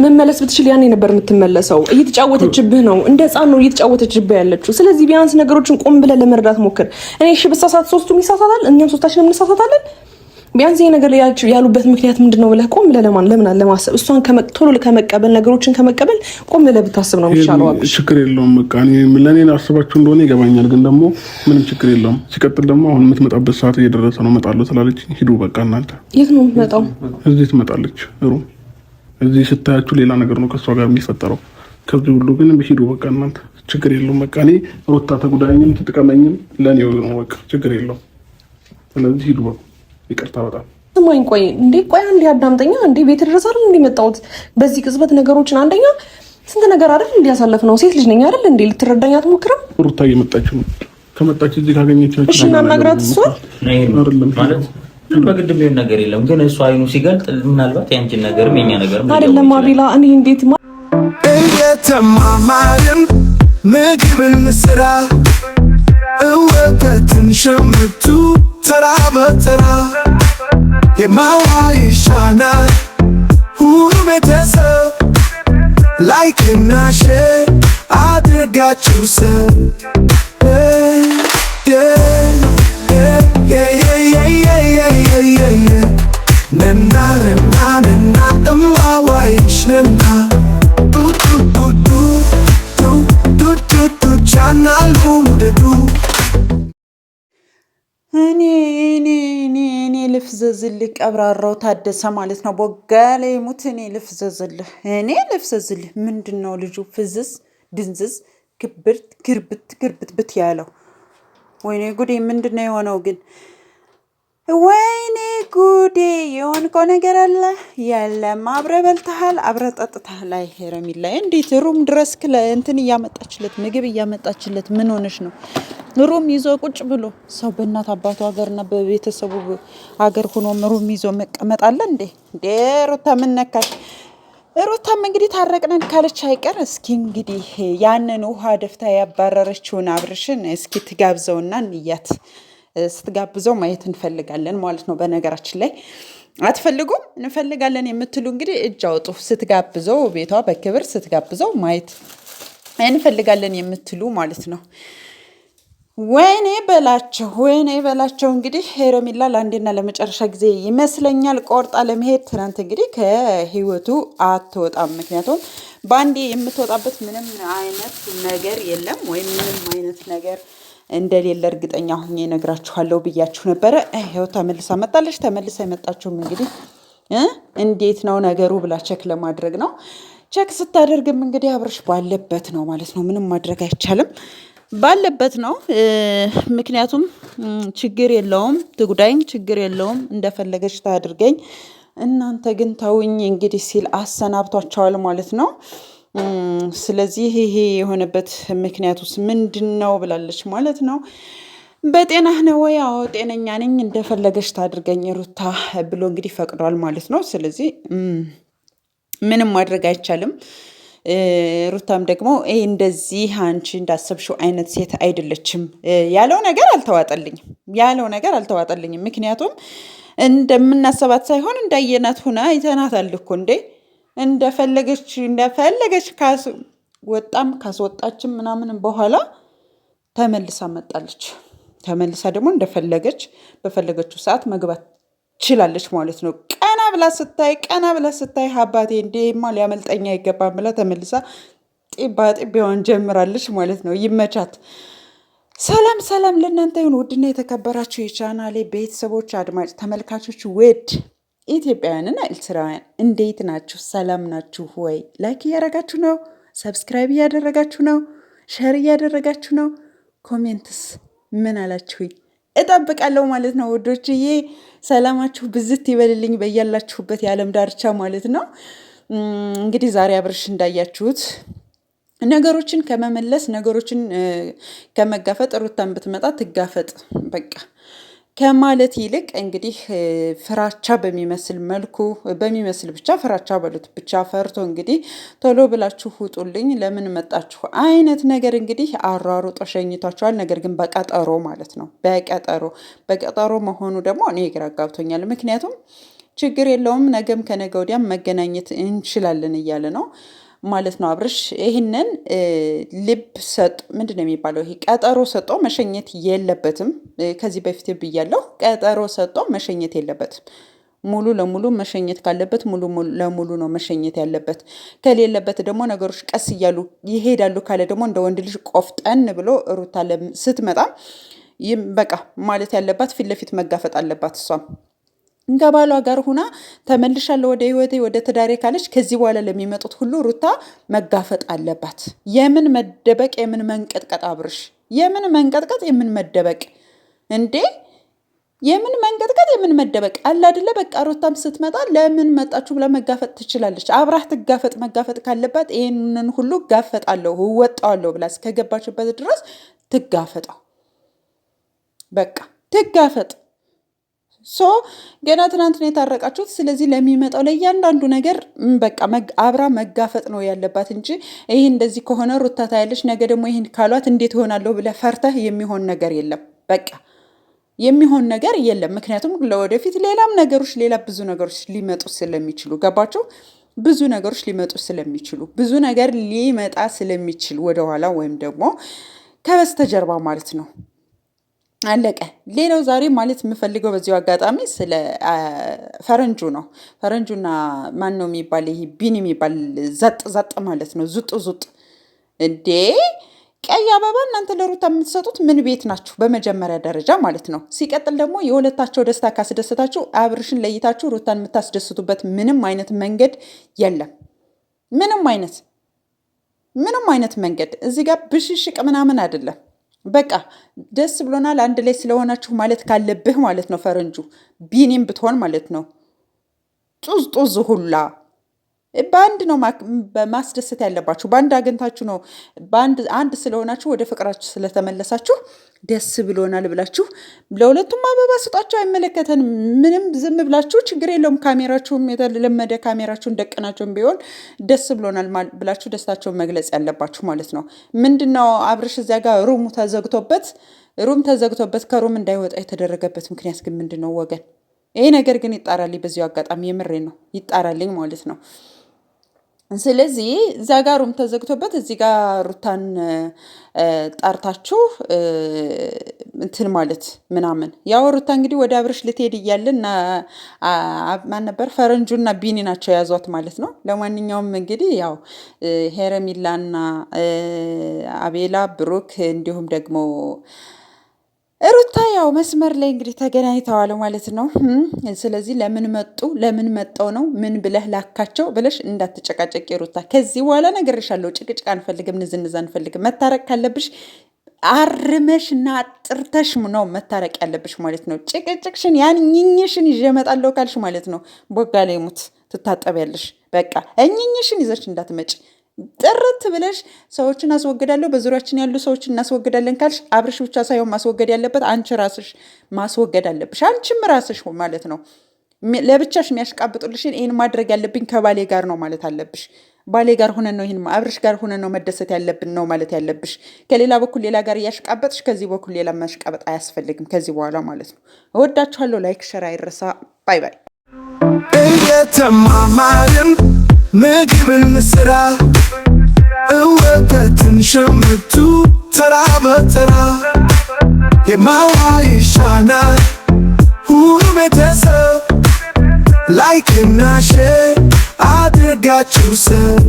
መመለስ ብትችል ያኔ ነበር የምትመለሰው። እየተጫወተችብህ ነው፣ እንደ ህፃን ነው እየተጫወተችብህ ያለችው። ስለዚህ ቢያንስ ነገሮችን ቆም ብለህ ለመረዳት ሞክር። እኔ እሺ ብሳሳት ሶስቱም ይሳሳታል፣ እኛም ሶስታችንም እንሳሳታለን። ቢያንስ ይሄ ነገር ያሉበት ምክንያት ምንድነው ብለህ ቆም ብለህ ለምን ለማሰብ እሷን ቶሎ ከመቀበል ነገሮችን ከመቀበል ቆም ብለህ ብታስብ ነው የሚሻለው። አብሽ ችግር የለውም በቃ እኔ ለኔ አስባችሁ እንደሆነ ይገባኛል፣ ግን ደግሞ ምንም ችግር የለውም። ሲቀጥል ደግሞ አሁን የምትመጣበት ሰዓት እየደረሰ ነው። እመጣለሁ ስላለች ሂዱ በቃ እናንተ። የት ነው የምትመጣው? እዚህ ትመጣለች። እዚህ ስታያችሁ ሌላ ነገር ነው ከእሷ ጋር የሚፈጠረው። ከዚህ ሁሉ ግን ሂዱ በቃ እናንተ። ችግር የለውም በቃ እኔ ሩታ ተጉዳኝም ትጥቀመኝም ለኔ ነው በቃ ችግር የለውም። ስለዚህ ሂዱ በቃ ይቅርታ በጣም ስማኝ። ቆይ አንዴ አዳምጠኛ። እንዴ ቤት ድረስ አይደል እንዴ መጣሁት? በዚህ ቅጽበት ነገሮችን አንደኛ ስንት ነገር አይደል እንዴ ያሳለፍ ነው። ሴት ልጅ ነኝ አይደል እንዴ? ልትረዳኝ አትሞክርም? ሩታ እየመጣች ነው። ከመጣች እዚህ ካገኘቻችሁ እሺ እናናግራት። እሷ አይደለም ማለት በግድ ቢሆን ነገር የለም፣ ግን እሱ አይኑ ሲገልጥ ምናልባት ያንቺን ነገርም የኛ ነገርም አይደለም። አቤላ እኔ እንዴት እየተማማርን ምግብን ስራ እወተትን ሸምቱ ተራ በተራ የማዋ ይሻናል ሁሉ ቤተሰብ ላይክና ሼር አድርጋችሁ ሰብ ነና እማዋይሽ ነና ቻናል ሁምደዱ እኔ ልፍዘዝልህ ቀብራራው ታደሰ ማለት ነው። ቦጋሌ ሙት እኔ ልፍዘዝልህ ምንድን ነው ልጁ ፍዝዝ ድንዝዝ ግርብት ያለው? ወይኔ ጉዴ ምንድን ነው የሆነው ግን? ወይኔ ጉዴ የሆንከው ነገር አለ። የለም አብረህ በልተሃል፣ አብረህ ጠጥተሃል። ላይ ሄረሚላ እንዴት ሩም ድረስ እንትን እያመጣችለት ምግብ እያመጣችለት ምን ሆነሽ ነው? ሩም ይዞ ቁጭ ብሎ ሰው በእናት አባቱ ሀገርና በቤተሰቡ ሀገር ሆኖ ሩም ይዞ መቀመጥ አለ እንዴ? ሩታ ምን ነካሽ? ሩታም እንግዲህ ታረቅነን ካለች አይቀር እስኪ እንግዲህ ያንን ውሃ ደፍታ ያባረረችውን አብርሽን እስኪ ትጋብዘውና እንያት። ስትጋብዘው ማየት እንፈልጋለን ማለት ነው። በነገራችን ላይ አትፈልጉም? እንፈልጋለን የምትሉ እንግዲህ እጅ አውጡ። ስትጋብዘው ቤቷ በክብር ስትጋብዘው ማየት እንፈልጋለን የምትሉ ማለት ነው። ወይኔ በላቸው እንግዲህ ሄረሚላ ለአንዴና ለመጨረሻ ጊዜ ይመስለኛል ቆርጣ ለመሄድ ትናንት እንግዲህ ከህይወቱ አትወጣም። ምክንያቱም በአንዴ የምትወጣበት ምንም አይነት ነገር የለም፣ ወይም ምንም አይነት ነገር እንደሌለ እርግጠኛ ሁኜ እነግራችኋለሁ ብያችሁ ነበረ። ይኸው ተመልሳ መጣለች። ተመልሳ የመጣችሁም እንግዲህ እንዴት ነው ነገሩ ብላ ቸክ ለማድረግ ነው። ቸክ ስታደርግም እንግዲህ አብርሽ ባለበት ነው ማለት ነው። ምንም ማድረግ አይቻልም፣ ባለበት ነው። ምክንያቱም ችግር የለውም ትጉዳኝ፣ ችግር የለውም እንደፈለገች ታድርገኝ፣ እናንተ ግን ተውኝ እንግዲህ ሲል አሰናብቷቸዋል ማለት ነው። ስለዚህ ይሄ የሆነበት ምክንያቱስ ምንድን ነው ብላለች ማለት ነው። በጤናህ ነው ወይ? አዎ ጤነኛ ነኝ፣ እንደፈለገች ታድርገኝ ሩታ ብሎ እንግዲህ ፈቅዷል ማለት ነው። ስለዚህ ምንም ማድረግ አይቻልም። ሩታም ደግሞ ይሄ እንደዚህ አንቺ እንዳሰብሽው አይነት ሴት አይደለችም ያለው ነገር አልተዋጠልኝም። ምክንያቱም እንደምናሰባት ሳይሆን እንዳየናት ሆና አይተናታል እኮ እንዴ። እንደፈለገች ወጣም ካስወጣችም ምናምን በኋላ ተመልሳ መጣለች። ተመልሳ ደግሞ እንደፈለገች በፈለገችው ሰዓት መግባት ችላለች ማለት ነው። ቀና ብላ ስታይ አባቴ እንዴማ ሊያመልጠኛ አይገባም ብላ ተመልሳ ጤባጤቢያዋን ጀምራለች ማለት ነው። ይመቻት። ሰላም ለእናንተ ይሁን ውድና የተከበራችሁ የቻናሌ ቤተሰቦች አድማጭ ተመልካቾች ውድ ኢትዮጵያውያንና ኤርትራውያን እንዴት ናችሁ? ሰላም ናችሁ ወይ? ላይክ እያደረጋችሁ ነው፣ ሰብስክራይብ እያደረጋችሁ ነው፣ ሸር እያደረጋችሁ ነው። ኮሜንትስ ምን አላችሁኝ? እጠብቃለሁ ማለት ነው ውዶችዬ። ሰላማችሁ ብዝት ይበልልኝ በያላችሁበት የዓለም ዳርቻ ማለት ነው። እንግዲህ ዛሬ አብርሽ እንዳያችሁት ነገሮችን ከመመለስ ነገሮችን ከመጋፈጥ ሩታን ብትመጣ ትጋፈጥ በቃ ከማለት ይልቅ እንግዲህ ፍራቻ በሚመስል ብቻ ፍራቻ በሉት ብቻ ፈርቶ እንግዲህ ቶሎ ብላችሁ ውጡልኝ ለምን መጣችሁ አይነት ነገር እንግዲህ አሯሩጦ ሸኝቷቸዋል። ነገር ግን በቀጠሮ ማለት ነው። በቀጠሮ መሆኑ ደግሞ እኔ ግራ ጋብቶኛል። ምክንያቱም ችግር የለውም ነገም ከነገ ወዲያም መገናኘት እንችላለን እያለ ነው ማለት ነው አብርሽ። ይህንን ልብ ሰጥ ምንድን ነው የሚባለው? ይሄ ቀጠሮ ሰጦ መሸኘት የለበትም። ከዚህ በፊት ብያለሁ፣ ቀጠሮ ሰጦ መሸኘት የለበትም። ሙሉ ለሙሉ መሸኘት ካለበት ሙሉ ለሙሉ ነው መሸኘት ያለበት። ከሌለበት ደግሞ ነገሮች ቀስ እያሉ ይሄዳሉ ካለ ደግሞ እንደ ወንድ ልጅ ቆፍጠን ብሎ ሩታ ስትመጣ በቃ ማለት ያለባት ፊት ለፊት መጋፈጥ አለባት። እሷም ከባሏ ጋር ሁና ተመልሻለሁ ወደ ህይወቴ ወደ ትዳሬ ካለች ከዚህ በኋላ ለሚመጡት ሁሉ ሩታ መጋፈጥ አለባት። የምን መደበቅ የምን መንቀጥቀጥ አብርሽ፣ የምን መንቀጥቀጥ የምን መደበቅ እንዴ? የምን መንቀጥቀጥ የምን መደበቅ አለ አይደለ? በቃ ሩታም ስትመጣ ለምን መጣችሁ ብላ መጋፈጥ ትችላለች። አብራህ ትጋፈጥ። መጋፈጥ ካለባት ይሄንን ሁሉ ጋፈጣለሁ እወጣዋለሁ ብላ እስከገባችበት ድረስ ትጋፈጣው። በቃ ትጋፈጥ። ገና ትናንት ነው የታረቃችሁት። ስለዚህ ለሚመጣው ለእያንዳንዱ ነገር በቃ አብራ መጋፈጥ ነው ያለባት እንጂ ይሄ እንደዚህ ከሆነ ሩታ ታያለች፣ ነገ ደግሞ ይሄን ካሏት እንዴት ይሆናለሁ ብለህ ፈርተህ የሚሆን ነገር የለም። በቃ የሚሆን ነገር የለም። ምክንያቱም ለወደፊት ሌላም ነገሮች ሌላ ብዙ ነገሮች ሊመጡ ስለሚችሉ ገባችሁ? ብዙ ነገሮች ሊመጡ ስለሚችሉ ብዙ ነገር ሊመጣ ስለሚችል ወደኋላ ወይም ደግሞ ከበስተጀርባ ማለት ነው። አለቀ። ሌላው ዛሬ ማለት የምፈልገው በዚሁ አጋጣሚ ስለ ፈረንጁ ነው። ፈረንጁና ማን ነው የሚባል ይሄ ቢኒ የሚባል ዘጥ ማለት ነው። ዙጥ እንዴ ቀይ አበባ እናንተ ለሩታ የምትሰጡት ምን ቤት ናችሁ? በመጀመሪያ ደረጃ ማለት ነው። ሲቀጥል ደግሞ የሁለታቸው ደስታ ካስደሰታችሁ አብርሽን ለይታችሁ ሩታን የምታስደስቱበት ምንም አይነት መንገድ የለም። ምንም አይነት መንገድ እዚህ ጋር ብሽሽቅ ምናምን አይደለም። በቃ ደስ ብሎናል አንድ ላይ ስለሆናችሁ ማለት ካለብህ ማለት ነው። ፈረንጁ ቢኒም ብትሆን ማለት ነው። ጡዝ ሁላ በአንድ ነው ማስደሰት ያለባችሁ። በአንድ አግኝታችሁ ነው አንድ ስለሆናችሁ ወደ ፍቅራችሁ ስለተመለሳችሁ ደስ ብሎናል ብላችሁ ለሁለቱም አበባ ስጧቸው። አይመለከተንም። ምንም ዝም ብላችሁ ችግር የለውም። ካሜራችሁም የተለመደ ካሜራችሁን ደቅናቸውም ቢሆን ደስ ብሎናል ብላችሁ ደስታቸውን መግለጽ ያለባችሁ ማለት ነው። ምንድነው አብርሽ እዚያ ጋር ሩም ተዘግቶበት ከሩም እንዳይወጣ የተደረገበት ምክንያት ግን ምንድን ነው ወገን? ይሄ ነገር ግን ይጣራልኝ። በዚሁ አጋጣሚ የምሬ ነው ይጣራልኝ ማለት ነው። ስለዚህ እዛ ጋር ሩም ተዘግቶበት እዚህ ጋር ሩታን ጠርታችሁ እንትን ማለት ምናምን ያው ሩታ እንግዲህ ወደ አብርሽ ልትሄድ እያለን ማን ነበር ፈረንጁና ቢኒ ናቸው የያዟት ማለት ነው። ለማንኛውም እንግዲህ ያው ሄረሚላና አቤላ ብሩክ እንዲሁም ደግሞ ሩታ ያው መስመር ላይ እንግዲህ ተገናኝተዋል ማለት ነው። ስለዚህ ለምን መጣው ነው ምን ብለህ ላካቸው ብለሽ እንዳትጨቃጨቂ ሩታ። ከዚህ በኋላ ነግሬሻለሁ፣ ጭቅጭቅ አንፈልግም፣ ንዝንዝ አንፈልግም። መታረቅ ካለብሽ አርመሽ እና አጥርተሽ ነው መታረቅ ያለብሽ ማለት ነው። ጭቅጭቅሽን ያን ኝኝሽን ይዤ እመጣለሁ ካልሽ ማለት ነው ቦጋ ላይ ሙት ትታጠቢያለሽ። በቃ እኝኝሽን ይዘሽ እንዳትመጪ። ጥርት ብለሽ ሰዎችን አስወግዳለሁ በዙሪያችን ያሉ ሰዎችን እናስወግዳለን ካልሽ አብርሽ ብቻ ሳይሆን ማስወገድ ያለበት አንቺ ራስሽ ማስወገድ አለብሽ። አንቺም ራስሽ ማለት ነው። ለብቻሽ የሚያሽቃብጡልሽን ይህን ማድረግ ያለብኝ ከባሌ ጋር ነው ማለት አለብሽ። ባሌ ጋር ሆነን ነው ይህን አብርሽ ጋር ሆነን ነው መደሰት ያለብን ነው ማለት ያለብሽ። ከሌላ በኩል ሌላ ጋር እያሽቃበጥሽ ከዚህ በኩል ሌላ ማሽቃበጥ አያስፈልግም ከዚህ በኋላ ማለት ነው። እወዳችኋለሁ። ላይክ ሸር አይረሳ። ባይ ባይ። እየተማማርን ምግብን ስራ እወተትን ሸምቱ ተራ በተራ የማዋ ይሻናል ሁሉ ቤተሰብ ላይክ እና ሼር አድርጋችሁ ሰብ